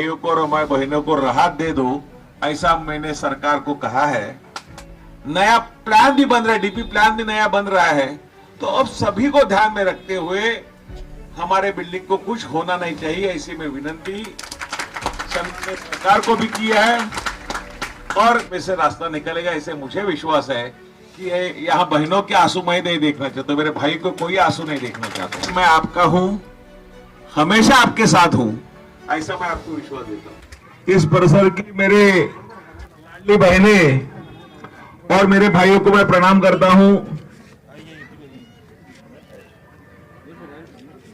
भाइयों को और हमारे बहनों को राहत दे दो, ऐसा मैंने सरकार को कहा है। नया प्लान भी बन रहा है, डीपी प्लान भी नया बन रहा है। तो अब सभी को ध्यान में रखते हुए हमारे बिल्डिंग को कुछ होना नहीं चाहिए, ऐसी मैं विनती सरकार को भी किया है और इससे रास्ता निकलेगा, ऐसे मुझे विश्वास है कि यहाँ बहनों के आंसू मैं नहीं देखना चाहता, मेरे भाई को कोई आंसू नहीं देखना चाहता। मैं आपका हूँ, हमेशा आपके साथ हूँ, ऐसा मैं आपको विश्वास देता हूँ। इस परिसर की मेरे लाडली बहनें और मेरे भाइयों को मैं प्रणाम करता हूँ।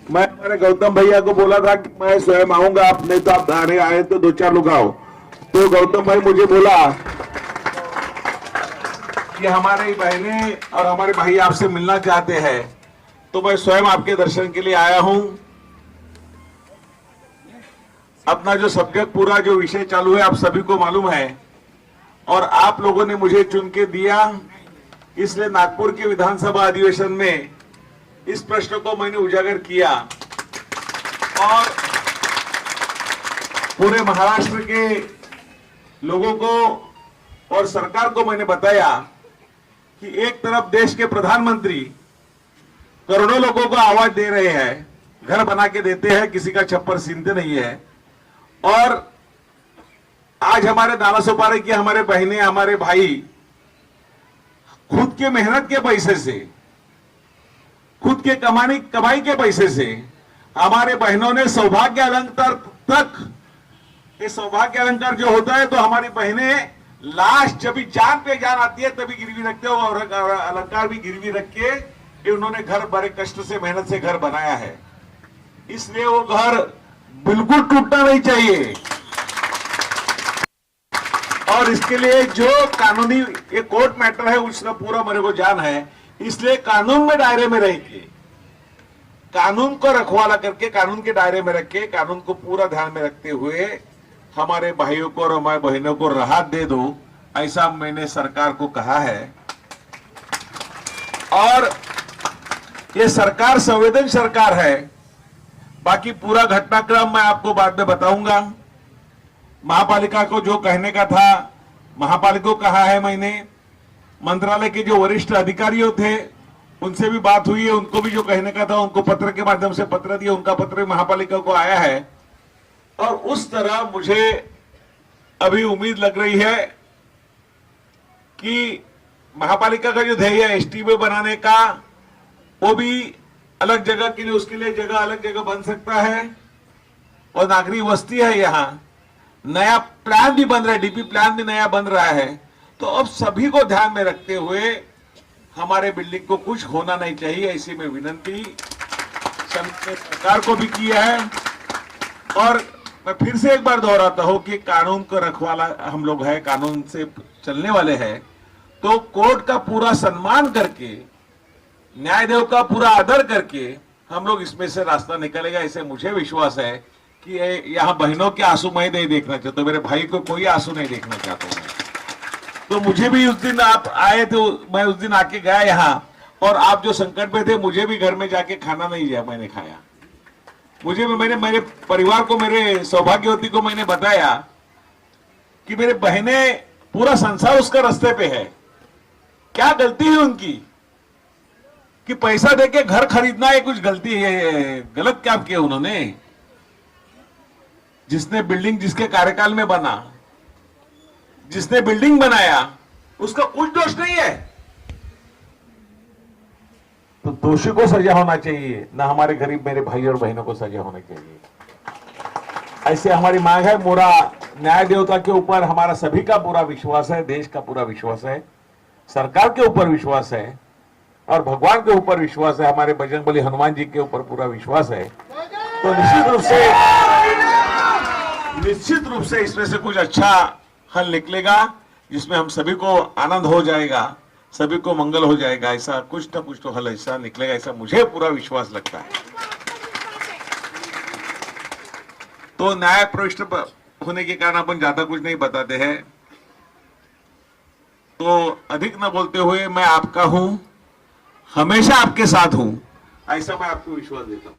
मैं हमारे गौतम भैया को बोला था कि मैं स्वयं आऊंगा, आप नहीं तो आप धारे आए तो 2-4 लोग आओ। तो गौतम भाई मुझे बोला कि हमारी बहनें और हमारे भाई आपसे मिलना चाहते हैं, तो मैं स्वयं आपके दर्शन के लिए आया हूं। अपना जो सब्जेक्ट पूरा जो विषय चालू है आप सभी को मालूम है और आप लोगों ने मुझे चुन के दिया, इसलिए नागपुर के विधानसभा अधिवेशन में इस प्रश्न को मैंने उजागर किया और पूरे महाराष्ट्र के लोगों को और सरकार को मैंने बताया कि एक तरफ देश के प्रधानमंत्री करोड़ों लोगों को आवाज दे रहे हैं, घर बना के देते हैं, किसी का छप्पर सीनते नहीं है, और आज हमारे दाना सुपारी की हमारे बहनें हमारे भाई खुद के मेहनत के पैसे से, खुद के कमाई के पैसे से हमारे बहनों ने सौभाग्य अलंकार तक, ये सौभाग्य अलंकार जो होता है तो हमारी बहनें लास्ट जब भी जान पे जान आती है तभी गिरवी रखते हो और अलंकार भी गिरवी रख के उन्होंने घर बड़े कष्ट से मेहनत से घर बनाया है, इसलिए वो घर बिल्कुल टूटना नहीं चाहिए। और इसके लिए जो कानूनी ये कोर्ट मैटर है उसका पूरा मेरे को जान है, इसलिए कानून में दायरे में रह के, कानून को रखवाला करके, कानून के दायरे में रख के, कानून को पूरा ध्यान में रखते हुए हमारे भाइयों को और हमारे बहनों को राहत दे दो, ऐसा मैंने सरकार को कहा है। और ये सरकार संवेदनशील सरकार है। बाकी पूरा घटनाक्रम मैं आपको बाद में बताऊंगा। महापालिका को जो कहने का था महापालिका को कहा है मैंने, मंत्रालय के जो वरिष्ठ अधिकारियों थे उनसे भी बात हुई है, उनको भी जो कहने का था उनको पत्र के माध्यम से पत्र दिया, उनका पत्र महापालिका को आया है। और उस तरह मुझे अभी उम्मीद लग रही है कि महापालिका का जो ध्येय है एसटीबी बनाने का, वो भी अलग जगह के लिए, उसके लिए जगह अलग जगह बन सकता है और नागरिक वस्ती है, यहाँ नया प्लान भी बन रहा है, डीपी प्लान भी नया बन रहा है। तो अब सभी को ध्यान में रखते हुए हमारे बिल्डिंग को कुछ होना नहीं चाहिए, ऐसी मैं विनती सरकार को भी किया है। और मैं फिर से एक बार दोहराता हूं कि कानून को रखवाला हम लोग हैं, कानून से चलने वाले हैं, तो कोर्ट का पूरा सम्मान करके, न्यायदेव का पूरा आदर करके हम लोग इसमें से रास्ता निकलेगा, ऐसे मुझे विश्वास है कि यहाँ बहनों के आंसू मैं नहीं देखना चाहता, मेरे भाई को कोई आंसू नहीं देखना चाहता हूँ। तो मुझे भी उस दिन आप आए थे, मैं उस दिन आके गया यहाँ, और आप जो संकट में थे मुझे भी घर में जाके खाना नहीं दिया, मैंने खाया। मुझे भी मेरे परिवार को, मेरे सौभाग्यवती को मैंने बताया कि मेरे बहनें, पूरा संसार उसका रास्ते पे है, क्या गलती है उनकी कि पैसा देके घर खरीदना है, कुछ गलती है, गलत क्या किया उन्होंने? जिसने बिल्डिंग जिसके कार्यकाल में बना, जिसने बिल्डिंग बनाया, उसका कुछ दोष नहीं है, तो दोषी को सजा होना चाहिए, ना हमारे गरीब मेरे भाई और बहनों को सजा होना चाहिए। ऐसे हमारी मांग है। पूरा न्याय देवता के ऊपर हमारा सभी का पूरा विश्वास है, देश का पूरा विश्वास है, सरकार के ऊपर विश्वास है और भगवान के ऊपर विश्वास है, हमारे बजरंगबली हनुमान जी के ऊपर पूरा विश्वास है। तो निश्चित रूप से इसमें से कुछ अच्छा हल निकलेगा, जिसमें हम सभी को आनंद हो जाएगा, सभी को मंगल हो जाएगा। ऐसा कुछ ना कुछ तो हल ऐसा निकलेगा, ऐसा मुझे पूरा विश्वास लगता है। तो न्याय प्रविष्ट होने के कारण अपन ज्यादा कुछ नहीं बताते हैं, तो अधिक न बोलते हुए मैं आपका हूं, हमेशा आपके साथ हूं, ऐसा मैं आपको विश्वास देता हूं।